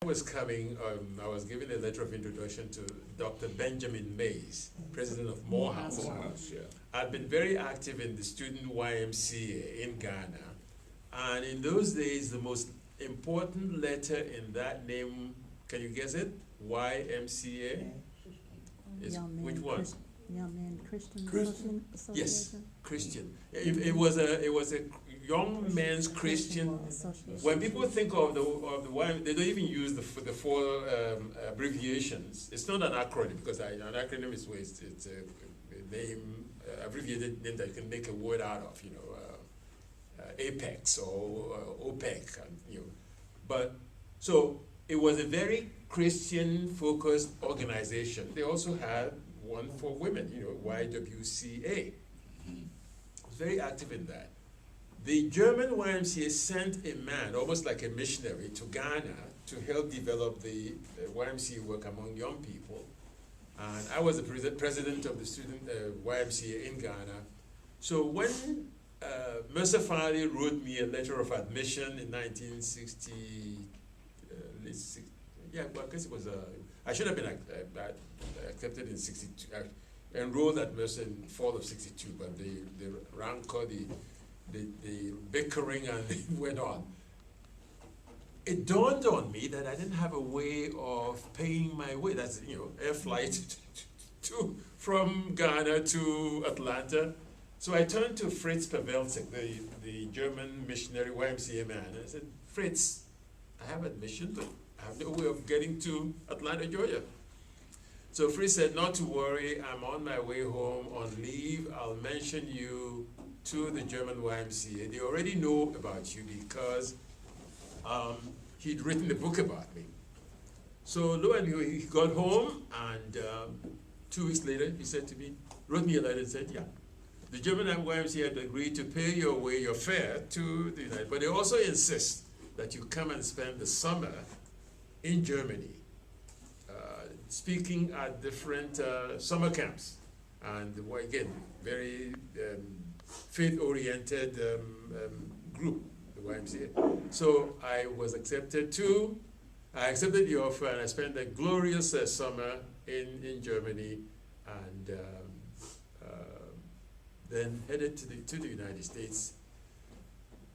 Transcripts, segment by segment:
I was coming, I was giving a letter of introduction to Dr. Benjamin Mays, president of Morehouse. Morehouse, yeah. I've been very active in the student YMCA in Ghana, and in those days, the most important letter in that name, can you guess it? YMCA? Is which one? Young Men Christian Christian. Association. Yes, Christian. It was a young men's Christian. Association. When people think of the YMCA, they don't even use the four abbreviations. It's not an acronym because an acronym is where it's a name, abbreviated name that you can make a word out of. Apex or OPEC, But so it was a very Christian-focused organization. They also had one for women, YWCA. Was very active in that. The German YMCA sent a man, almost like a missionary, to Ghana to help develop the YMCA work among young people. And I was the president of the student YMCA in Ghana. So when Mercer Farley wrote me a letter of admission in 1960, well, I guess it was, I should have been accepted in 62, enrolled at Mercer in fall of 62, but the rancor, the bickering and it went on. It dawned on me that I didn't have a way of paying my way. That's, air flight from Ghana to Atlanta. So I turned to Fritz Pawelczyk, the German missionary YMCA man, and I said, Fritz, I have admission, but I have no way of getting to Atlanta, Georgia. So Fritz said, not to worry, I'm on my way home on leave. I'll mention you to the German YMCA. They already know about you because he'd written a book about me. So lo and behold, he got home, and 2 weeks later, he said to me, wrote me a letter and said, yeah, the German YMCA had agreed to pay your fare to the United, but they also insist that you come and spend the summer in Germany, speaking at different summer camps. And again, very faith-oriented group, the YMCA. So I was accepted too. I accepted the offer, and I spent a glorious summer in Germany, and then headed to the United States.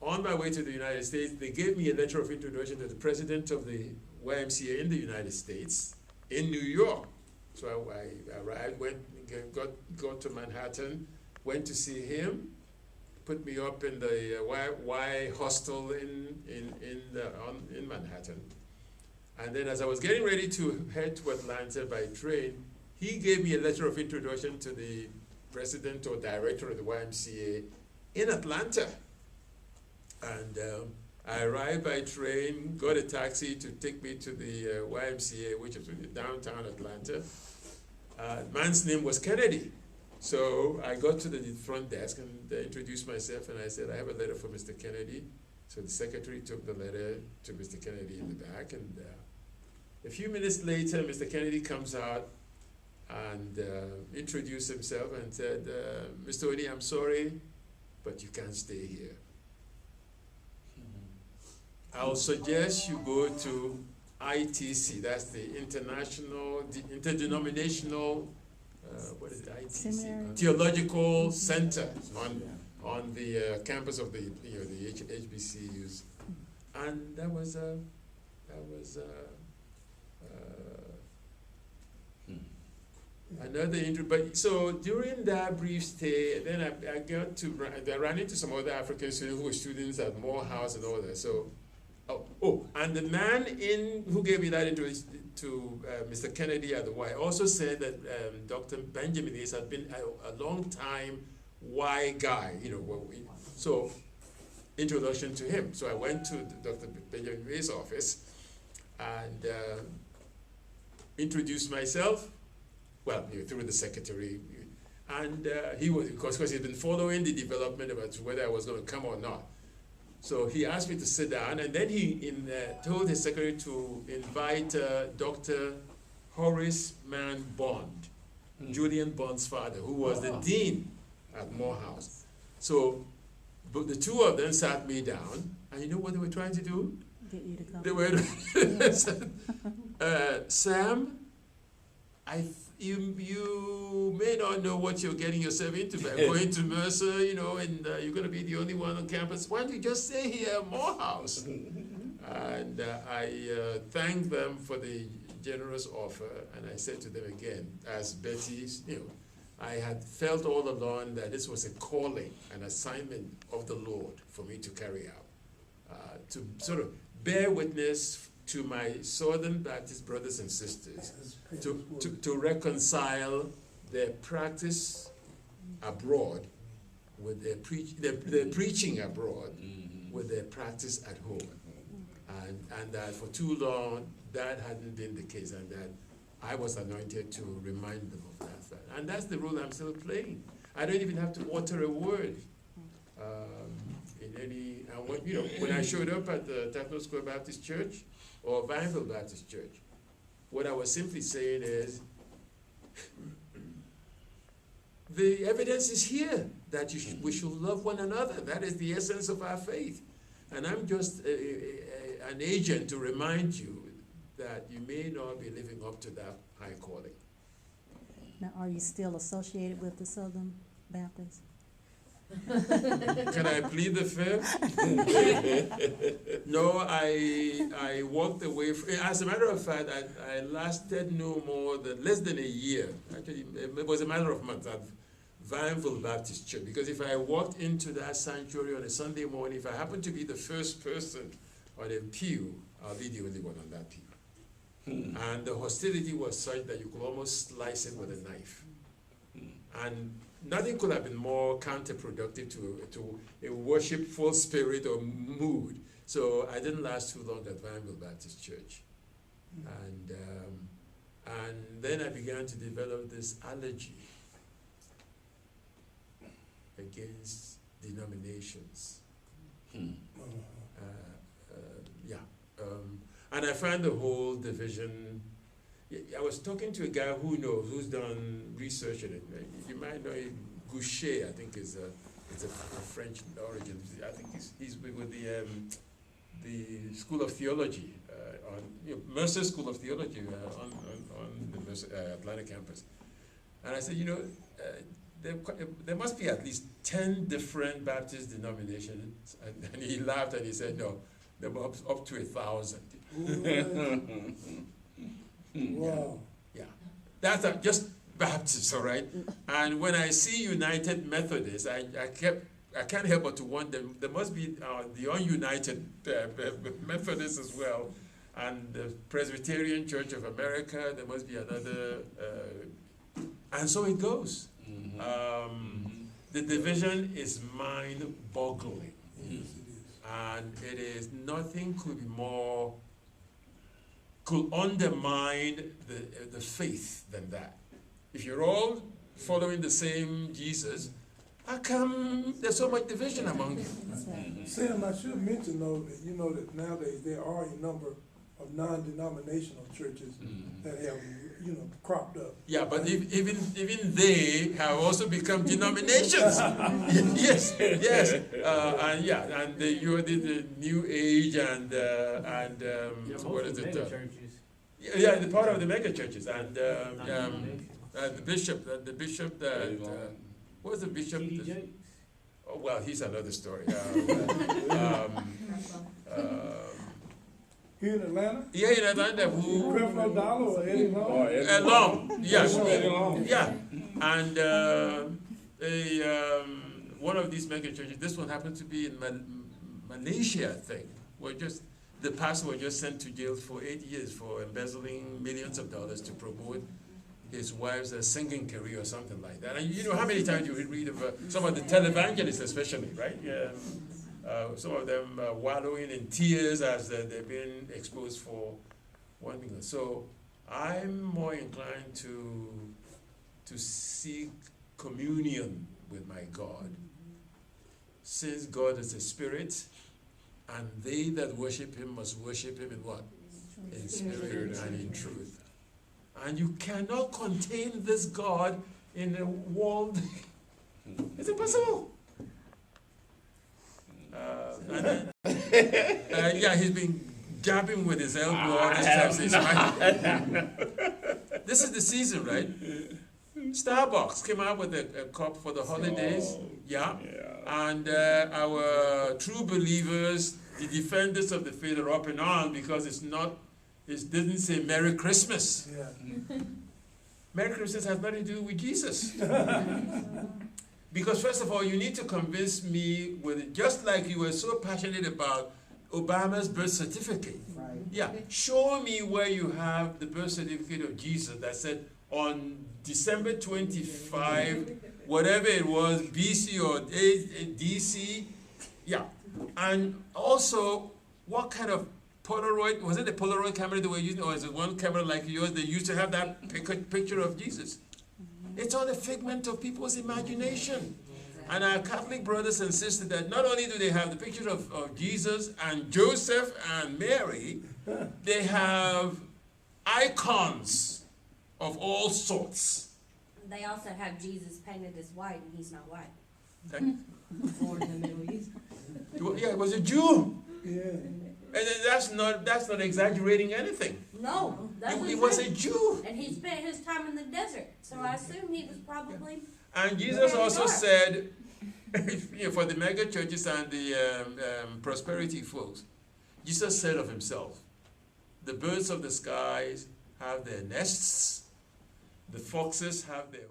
On my way to the United States, they gave me a letter of introduction to the president of the YMCA in the United States, in New York. So I arrived, got to Manhattan, went to see him, put me up in the Y hostel in Manhattan. And then as I was getting ready to head to Atlanta by train, he gave me a letter of introduction to the president or director of the YMCA in Atlanta. And I arrived by train, got a taxi to take me to the YMCA, which is in downtown Atlanta. Man's name was Kennedy. So I got to the front desk and introduced myself, and I said, I have a letter for Mr. Kennedy. So the secretary took the letter to Mr. Kennedy in the back, and a few minutes later, Mr. Kennedy comes out and introduced himself and said, Mr. Oni, I'm sorry, but you can't stay here. I'll suggest you go to ITC, that's the Interdenominational, what is it, ITC? Seminary. Theological Center on the campus of the HBCUs. And that was another interview. But so during that brief stay, then I ran into some other African students who were students at Morehouse and all that. So, and the man who gave me that introduction to Mr. Kennedy at the Y also said that Dr. Benjamin Mays had been a long time Y guy, so introduction to him. So I went to Dr. Benjamin Mays' office and introduced myself. Well, through the secretary, and he was, because he'd been following the development about whether I was going to come or not. So he asked me to sit down, and then he told his secretary to invite Dr. Horace Mann Bond, Julian Bond's father, who was the dean at Morehouse. So the two of them sat me down, and you know what they were trying to do? Get you to come. They were, Sam, you may not know what you're getting yourself into by going to Mercer, and you're going to be the only one on campus. Why don't you just stay here at Morehouse? And I thanked them for the generous offer, and I said to them again, as Betty, I had felt all along that this was a calling, an assignment of the Lord for me to carry out, to sort of bear witness to my Southern Baptist brothers and sisters, to reconcile their practice abroad with their preaching abroad with their practice at home. And that for too long, that hadn't been the case, and that I was anointed to remind them of that fact. And that's the role I'm still playing. I don't even have to utter a word in any. When I showed up at the Tapno Square Baptist Church or Vineville Baptist Church, what I was simply saying is, the evidence is here that we should love one another. That is the essence of our faith. And I'm just an agent to remind you that you may not be living up to that high calling. Now, are you still associated with the Southern Baptist? Can I plead the fifth? No, I walked away. As a matter of fact, I lasted less than a year. Actually, it was a matter of months at Vineville Baptist Church. Because if I walked into that sanctuary on a Sunday morning, if I happened to be the first person on a pew, I'll be the only one on that pew. And the hostility was such that you could almost slice it with a knife. And nothing could have been more counterproductive to a worshipful spirit or mood. So I didn't last too long at Vineville Baptist Church. And then I began to develop this allergy against denominations. And I found the whole division. I was talking to a guy who's done research in it. You might know him, Goucher, I think is a French origin. I think he's with the School of Theology, Mercer School of Theology on the Mercer, Atlanta campus. And I said, there must be at least 10 different Baptist denominations. And he laughed and he said, no, there were up to 1,000. Wow. Yeah. That's just Baptists, all right? And when I see United Methodists, I can't help but to wonder, there must be the ununited Methodists as well. And the Presbyterian Church of America, there must be another, and so it goes. The division is mind-boggling. Yes, it is. And it is, nothing could undermine the faith than that. If you're all following the same Jesus, how come there's so much division among you? Sam, I should mention though that that nowadays there are a number of non-denominational churches that have cropped up. Yeah, but even they have also become denominations. Yes. And you're the New Age and what is it? The part of the mega churches and the bishop that what's the bishop? Oh well, he's another story. Here in Atlanta? Yeah, in Atlanta, who? Creflo Dollar or Eddie Long? Long, yes. Eddie Long. Yeah. And one of these mega churches, this one happened to be in Malaysia, I think, where the pastor was just sent to jail for 8 years for embezzling millions of dollars to promote his wife's singing career or something like that. And you know how many times you read of some of the televangelists especially, right? Some of them wallowing in tears as they've been exposed for one thing. So I'm more inclined to seek communion with my God, since God is a spirit, and they that worship him must worship him in what? In spirit and in truth. And you cannot contain this God in a world. It's impossible. He's been jab him with his elbow all this time. So he's smiling. This is the season, right? Starbucks came out with a cup for the holidays. Yeah. And our true believers, the defenders of the faith, are up and on because it didn't say Merry Christmas. Yeah. Merry Christmas has nothing to do with Jesus. Because first of all, you need to convince me with it, just like you were so passionate about Obama's birth certificate. Right. Yeah, show me where you have the birth certificate of Jesus that said on December 25, whatever it was, BC or DC. Yeah, and also what kind of Polaroid, was it the Polaroid camera they were using, or is it one camera like yours? They used to have that picture of Jesus. It's all a figment of people's imagination. And our Catholic brothers and sisters, that not only do they have the picture of Jesus and Joseph and Mary, they have icons of all sorts. They also have Jesus painted as white, and he's not white. Okay? Born in the Middle East. Yeah, it was a Jew. Yeah. And that's not exaggerating anything. No, that's He was a Jew. And he spent his time in the desert, so I assume he was probably. And Jesus also said, for the mega churches and the prosperity folks, Jesus said of himself, the birds of the skies have their nests, the foxes have their